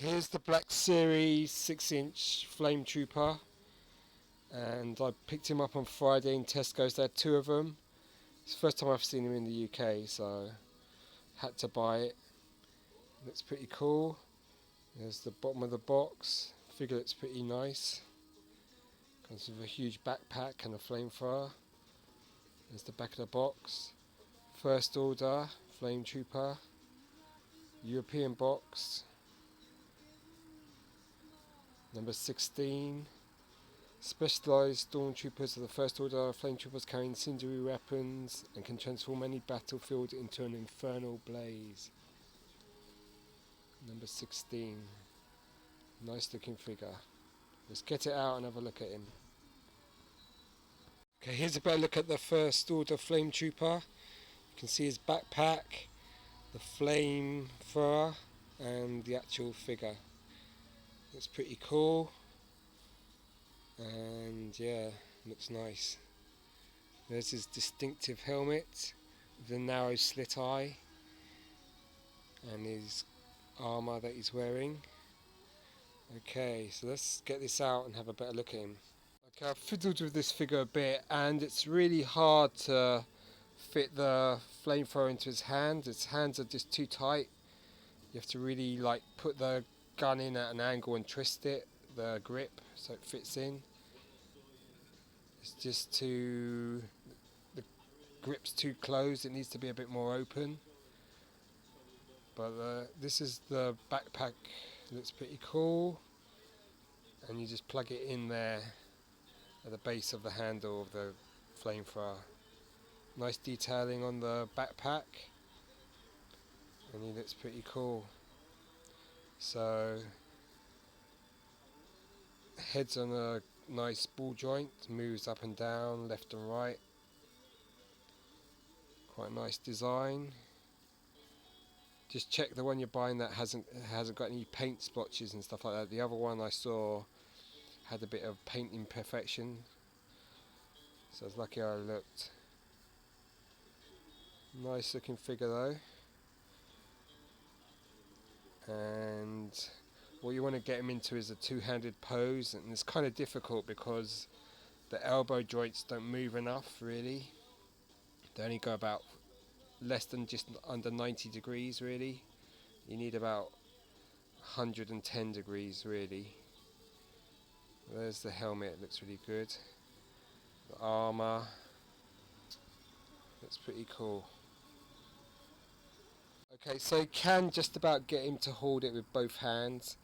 Here's the Black Series 6-inch Flametrooper, and I picked him up on Friday in Tesco's. They had two of them. It's the first time I've seen him in the UK, so had to buy it. Looks pretty cool. There's the bottom of the box. Figure looks pretty nice. Comes with a huge backpack and a flamethrower. There's the back of the box. First order Flametrooper. European box. Number 16. Specialised stormtroopers are the first order flametroopers carrying incendiary weapons and can transform any battlefield into an infernal blaze. Number 16. Nice looking figure. Let's get it out and have a look at him. Okay, here's a better look at the first order Flametrooper. You can see his backpack, the flamethrower, and the actual figure. Looks pretty cool. And yeah, looks nice. There's his distinctive helmet with the narrow slit eye and his armour that he's wearing. Okay, so let's get this out and have a better look at him. Okay, I've fiddled with this figure a bit, and it's really hard to fit the flamethrower into his hand. His hands are just too tight. You have to really put the gun in at an angle and twist it, the grip, so it fits in. It's just the grip's too closed. It needs to be a bit more open. But this is the backpack. It looks pretty cool, and you just plug it in there at the base of the handle of the flamethrower. Nice detailing on the backpack, and he looks pretty cool. So head's on a nice ball joint, moves up and down, left and right. Quite a nice design. Just check the one you're buying that hasn't got any paint splotches and stuff like that. The other one I saw had a bit of paint imperfection, so I was lucky I looked. Nice looking figure though. And what you want to get him into is a two-handed pose, and it's kind of difficult because the elbow joints don't move enough really. They only go about less than just under 90 degrees really. You need about 110 degrees really. There's the helmet, it looks really good. The armour looks pretty cool. Okay, so you can just about get him to hold it with both hands,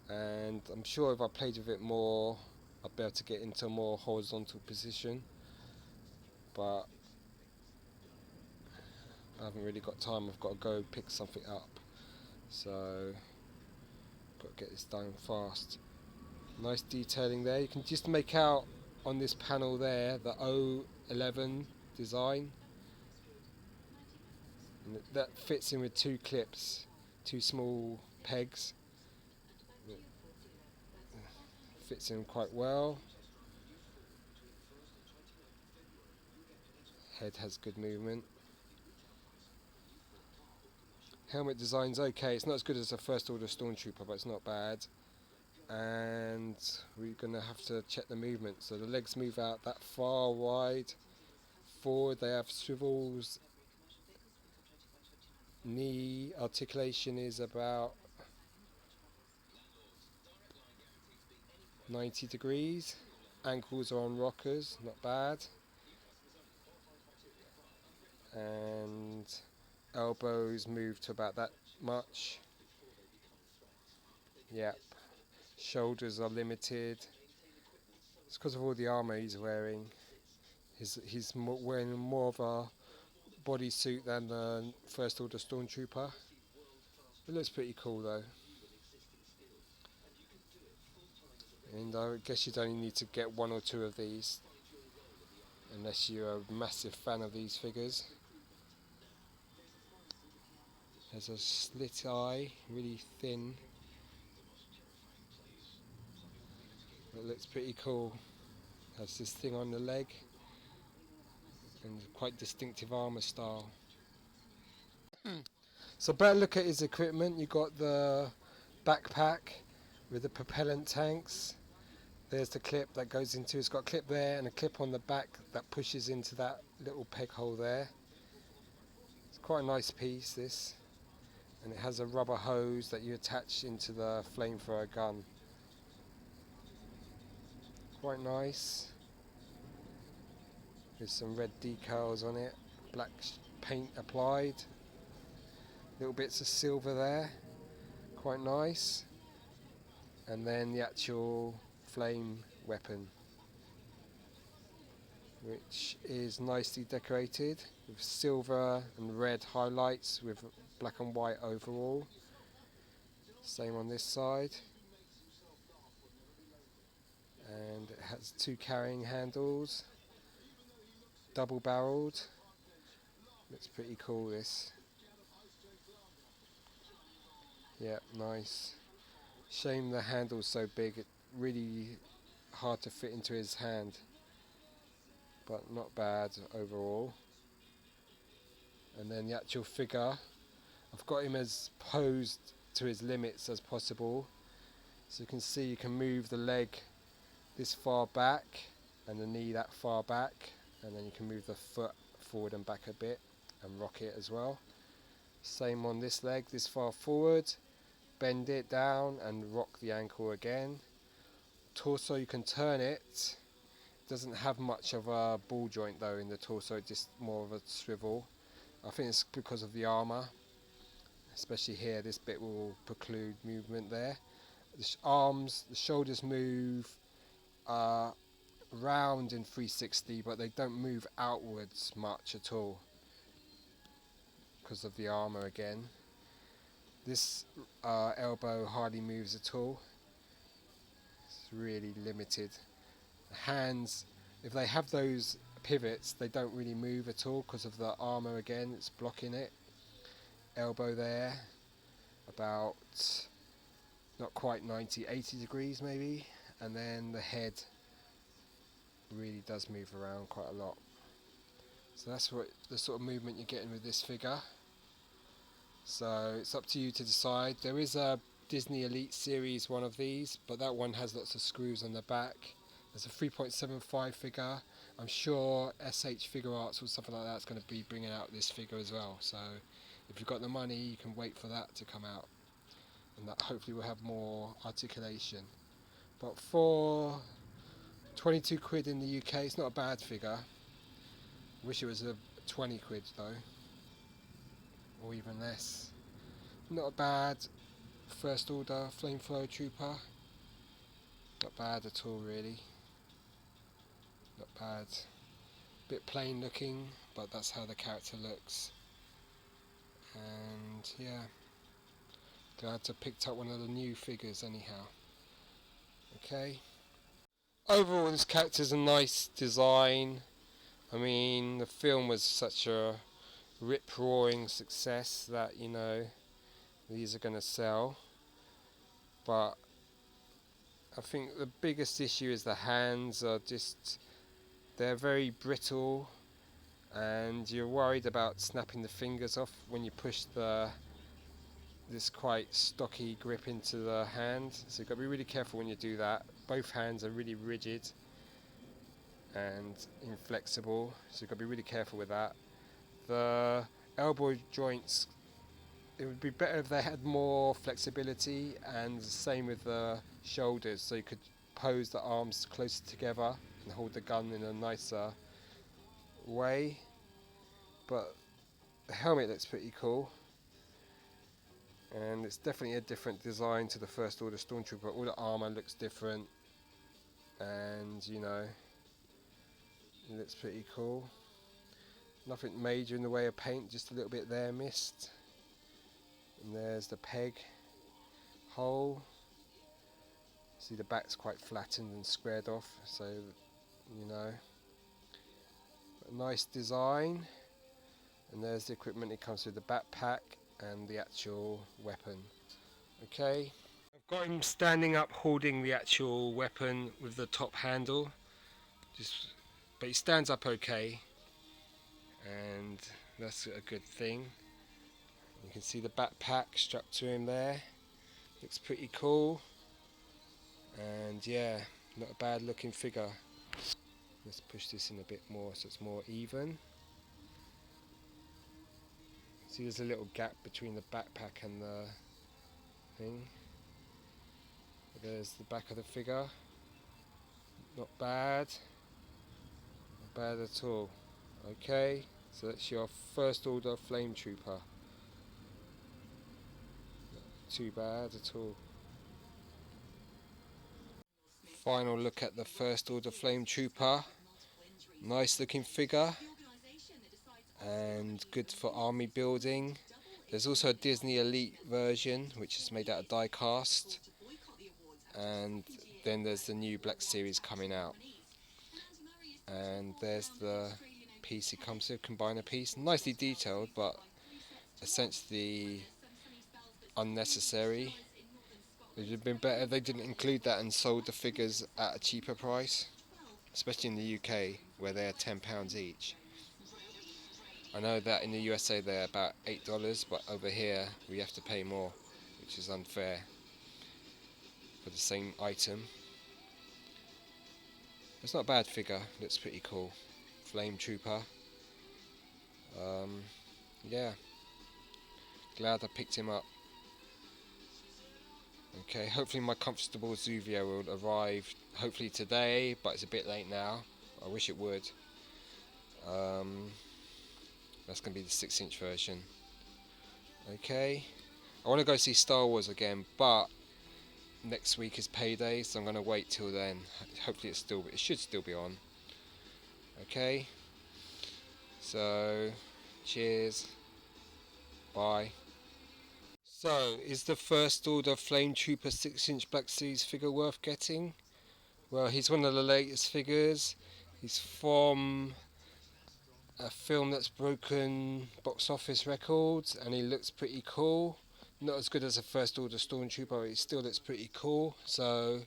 and I'm sure if I played with it more I'll be able to get into a more horizontal position, but I haven't really got time. I've got to go pick something up, so got to get this done fast. Nice detailing there. You can just make out on this panel there the O11 design, and that fits in with two clips, two small pegs. It fits in quite well. Head has good movement. Helmet design's okay. It's not as good as a first order stormtrooper, but it's not bad. And we're going to have to check the movement. So the legs move out that far wide. Forward they have swivels. Knee articulation is about 90 degrees. Ankles are on rockers, not bad. And elbows move to about that much. Yep. Shoulders are limited. It's because of all the armour he's wearing. He's wearing more of a bodysuit than the First Order Stormtrooper. It looks pretty cool though. And I guess you'd only need to get one or two of these, unless you're a massive fan of these figures. There's a slit eye, really thin. It looks pretty cool. Has this thing on the leg and quite distinctive armour style. So better look at his equipment. You've got the backpack with the propellant tanks. There's the clip that goes into, it's got a clip there and a clip on the back that pushes into that little peg hole there. It's quite a nice piece, this, and it has a rubber hose that you attach into the flamethrower gun. Quite nice. There's some red decals on it, black paint applied, little bits of silver there, quite nice. And then the actual flame weapon, which is nicely decorated with silver and red highlights with black and white overall. Same on this side. And it has two carrying handles, double barreled. Looks pretty cool, this. Yeah, nice. Shame the handle's so big, it's really hard to fit into his hand, but not bad overall. And then the actual figure, I've got him as posed to his limits as possible. So you can see you can move the leg this far back and the knee that far back, and then you can move the foot forward and back a bit and rock it as well. Same on this leg, this far forward, bend it down and rock the ankle again. Torso, you can turn it. Doesn't have much of a ball joint though in the torso, just more of a swivel. I think it's because of the armour, especially here. This bit will preclude movement there. The arms, the shoulders move round in 360, but they don't move outwards much at all because of the armour again. This elbow hardly moves at all. It's really limited. Hands, if they have those pivots, they don't really move at all because of the armour again, it's blocking it. Elbow there, about not quite 90, 80 degrees maybe, and then the head really does move around quite a lot. So that's what the sort of movement you're getting with this figure. So it's up to you to decide. There is a Disney Elite Series one of these, but that one has lots of screws on the back. There's a 3.75 figure. I'm sure SH Figure Arts or something like that is going to be bringing out this figure as well. So if you've got the money, you can wait for that to come out, and that hopefully will have more articulation. But for 22 quid in the UK, it's not a bad figure. Wish it was a 20 quid though, or even less. Not a bad first order Flametrooper. Not bad at all really. Not bad. Bit plain looking, but that's how the character looks. And yeah, glad to have picked up one of the new figures anyhow. Okay. Overall, this character's a nice design. I mean, the film was such a rip-roaring success that, you know, these are going to sell. But I think the biggest issue is the hands are just, they're very brittle, and you're worried about snapping the fingers off when you push this quite stocky grip into the hand. So you've got to be really careful when you do that. Both hands are really rigid and inflexible, so you've got to be really careful with that. The elbow joints, it would be better if they had more flexibility, and the same with the shoulders, so you could pose the arms closer together and hold the gun in a nicer way. But the helmet looks pretty cool, and it's definitely a different design to the First Order Stormtrooper. All the armour looks different, and you know, it looks pretty cool. Nothing major in the way of paint, just a little bit there missed. And there's the peg hole. See, the back's quite flattened and squared off, so you know, a nice design. And there's the equipment. It comes with the backpack and the actual weapon. Okay, I've got him standing up holding the actual weapon with the top handle, but he stands up okay, and that's a good thing. You can see the backpack strapped to him there. Looks pretty cool, and yeah, not a bad looking figure. Let's push this in a bit more so it's more even. See, there's a little gap between the backpack and the thing. There's the back of the figure. Not bad. Not bad at all. Okay, so that's your first order Flametrooper. Not too bad at all. Final look at the first order Flametrooper. Nice looking figure and good for army building. There's also a Disney Elite version which is made out of die cast, and then there's the new Black Series coming out, and there's the piece it comes with, combiner piece, nicely detailed but essentially unnecessary. It would have been better if they didn't include that and sold the figures at a cheaper price, especially in the UK where they are £10 each. I know that in the USA they're about $8, but over here we have to pay more, which is unfair for the same item. It's not a bad figure, looks pretty cool. Flametrooper. Yeah, glad I picked him up. Okay, hopefully my comfortable Zuvio will arrive hopefully today, but it's a bit late now. I wish it would. That's going to be the 6-inch version. Okay, I want to go see Star Wars again, but next week is payday, so I'm going to wait till then. Hopefully it should still be on. Okay, so cheers, bye. So, is the first order Flametrooper 6-inch Black Series figure worth getting? Well, he's one of the latest figures. He's from a film that's broken box office records, and he looks pretty cool. Not as good as a first order Stormtrooper, but he still looks pretty cool. So,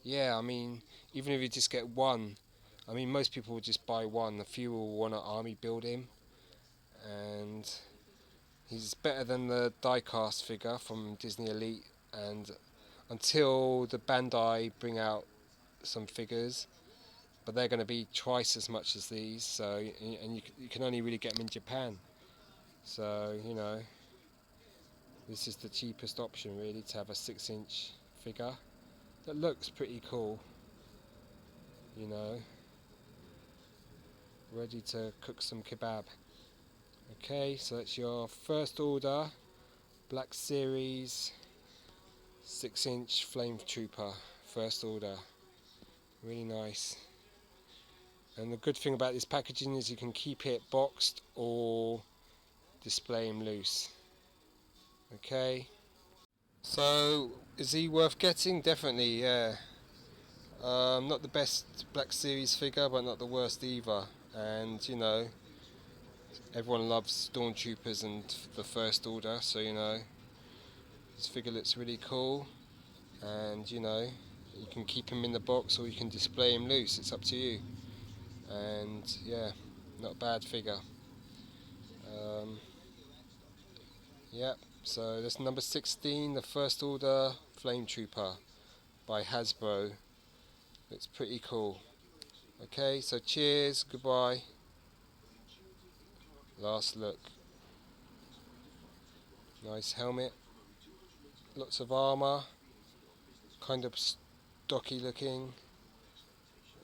yeah, I mean, even if you just get one, I mean, most people will just buy one. A few will want to army build him, and he's better than the die-cast figure from Disney Elite, and until the Bandai bring out some figures, but they're going to be twice as much as these, so, and you can only really get them in Japan. So, you know, this is the cheapest option really, to have a 6-inch figure that looks pretty cool, you know, ready to cook some kebab. Okay, so that's your first order Black Series 6-inch Flametrooper, first order. Really nice. And the good thing about this packaging is you can keep it boxed or display him loose. Okay. So, is he worth getting? Definitely, yeah. Not the best Black Series figure, but not the worst either. And, you know, everyone loves Stormtroopers and the First Order, so, you know, this figure looks really cool. And, you know, you can keep him in the box or you can display him loose, it's up to you. And, yeah, not a bad figure. Yep, so that's number 16, the First Order Flametrooper by Hasbro. Looks pretty cool. Okay, so cheers, goodbye. Last look. Nice helmet. Lots of armour. Kind of stocky looking.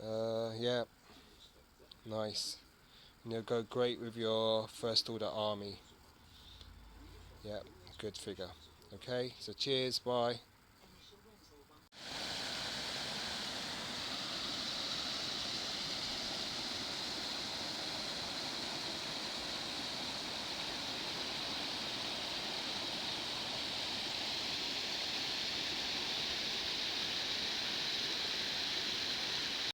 Yeah, nice. And it'll go great with your First Order army. Yeah, good figure. Okay, so cheers, bye.